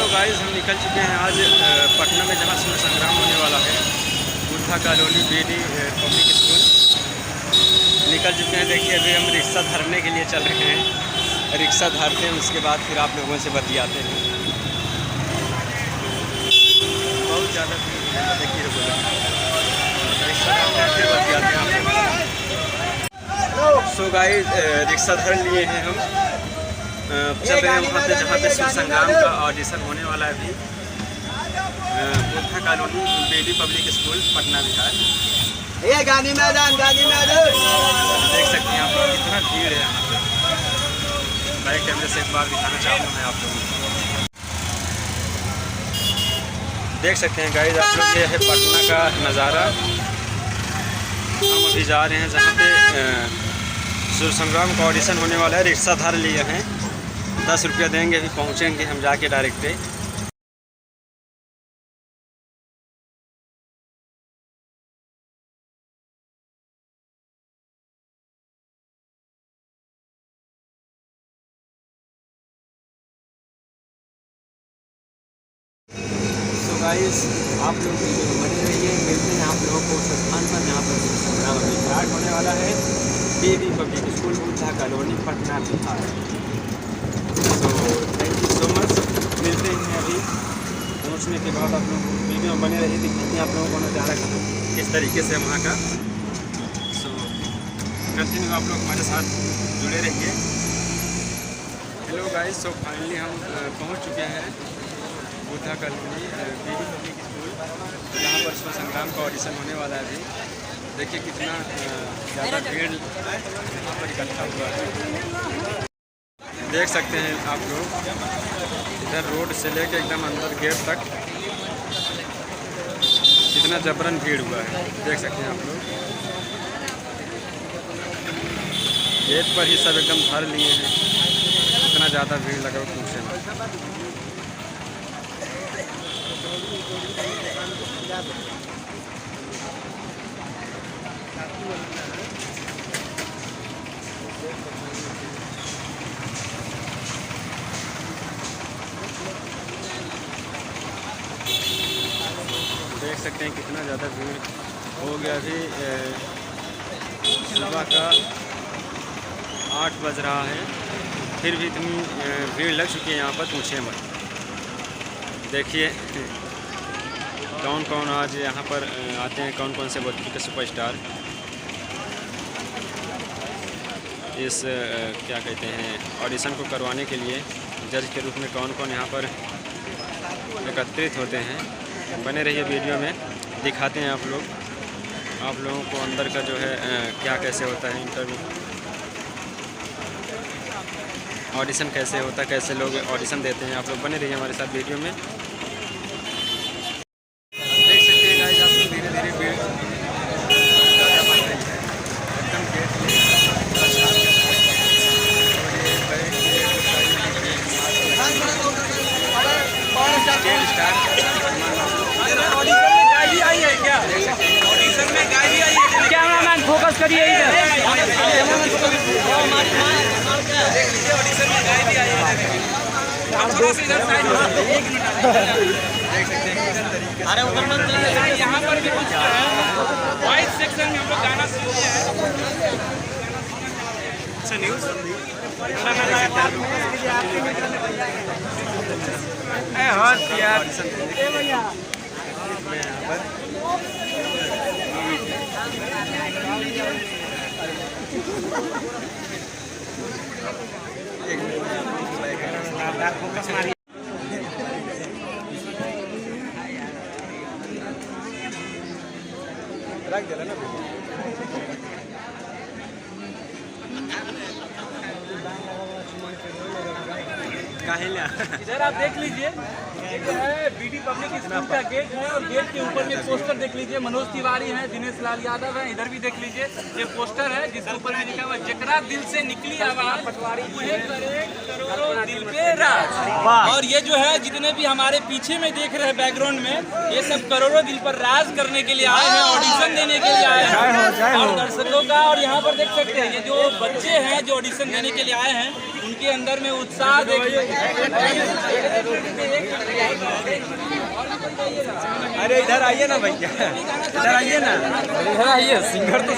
Guys हम निकल चुके हैं आज पटना में, जहाँ सूर्य संग्राम होने वाला है। Buddha colony BD public school निकल चुके हैं। देखिए अभी हम रिक्शा धरने के लिए चल रहे हैं। रिक्शा धरते हैं, उसके बाद फिर आप लोगों से बतियाते हैं। बहुत ज़्यादा देखिए रिक्शा धरते हैं, फिर बतियाते हैं। सो गाइस रिक्शा धर लिए हैं हम, चल रहे हैं वहाँ पे जहाँ पे सूर्य संग्राम का ऑडिशन होने वाला है। अभी Buddha colony BD public school Patna Bihar. ये गांधी मैदान देख सकते हैं आप लोग कितना भीड़ है यहाँ पे। बैक कैमरे से एक बार दिखाना चाहूँगा मैं आप लोगों को। देख सकते हैं गाइस आप लोग, ये है पटना का नज़ारा। हम अभी जा रहे हैं जहाँ पे सूर्य संग्राम का ऑडिशन होने वाला है। रिक्शा धर लिए हैं, 10 रुपया देंगे, अभी पहुँचेंगे हम जाके डायरेक्ट पे। तो गाइस आप लोग बने रहिए, मिलते हैं आप लोगों को उस स्थान पर जहाँ पर सूर्य संग्राम अभी स्टार्ट होने वाला है। BD public school Buddha colony Patna Bihar. तो थैंक यू सो मच। मिलते हैं अभी पहुँचने के बाद। आप लोग वीडियो में बने रहिए, दिखाते हैं आप लोगों को नज़ारा किस तरीके से वहाँ का। सो कंटिन्यू आप लोग हमारे साथ जुड़े रहिए। हेलो गाइस, सो फाइनली हम पहुँच चुके हैं Buddha colony BD public school, जहाँ पर सूर्य संग्राम का ऑडिशन होने वाला है। अभी देखिए कितना ज़्यादा भीड़ यहाँ पर इकट्ठा हुआ है। देख सकते हैं आप लोग, इधर रोड से लेके एकदम अंदर गेट तक कितना जबरन भीड़ हुआ है। देख सकते हैं आप लोग, गेट पर ही सब एकदम भर लिए हैं। इतना ज़्यादा भीड़ लगा पूछे ना। देख सकते हैं कितना ज़्यादा भीड़ हो गया। अभी सुबह का 8 बज रहा है, फिर भी इतनी भीड़ लग चुकी है यहाँ पर, पूछे मत। देखिए कौन कौन आज यहाँ पर आते हैं, कौन कौन से बॉलीवुड के सुपरस्टार इस क्या कहते हैं ऑडिशन को करवाने के लिए जज के रूप में कौन कौन यहाँ पर एकत्रित होते हैं। बने रहिए, वीडियो में दिखाते हैं आप लोगों को अंदर का जो है क्या कैसे होता है इंटरव्यू, ऑडिशन कैसे होता है, कैसे लोग ऑडिशन देते हैं। आप लोग बने रहिए हमारे साथ वीडियो में। देख सकते हैं गाइस आप लोग, धीरे धीरे भीड़ ज़्यादा बढ़ रही है। एकदम गेट कैमरामैन फोकस करिए इधर। अरे उधर मत यहाँ पर भी कुछ वॉइस सेक्शन में हम लोग गाना सुनते हैं। अच्छा न्यूज़ रख दे ना। इधर आप देख लीजिए, जो है बीडी पब्लिक स्कूल का गेट है, और गेट के ऊपर में पोस्टर देख लीजिए। मनोज तिवारी हैं, दिनेश लाल यादव हैं। इधर भी देख लीजिए, ये पोस्टर है जिसके ऊपर में लिखा हुआ जकरा दिल से निकली आवाज उहे करे करोड़ों दिल पे राज। और ये जो है जितने भी हमारे पीछे में देख रहे हैं बैकग्राउंड में, ये सब करोड़ों दिल पर राज करने के लिए आए हैं, ऑडिशन देने के लिए आए हैं। और दर्शकों का, और यहाँ पर देख सकते हैं ये जो बच्चे हैं जो ऑडिशन देने के लिए आए हैं, उनके अंदर में उत्साह देखिए। अरे इधर आइए ना भैया, इधर आइए ना, इधर आइए, सिंगर तो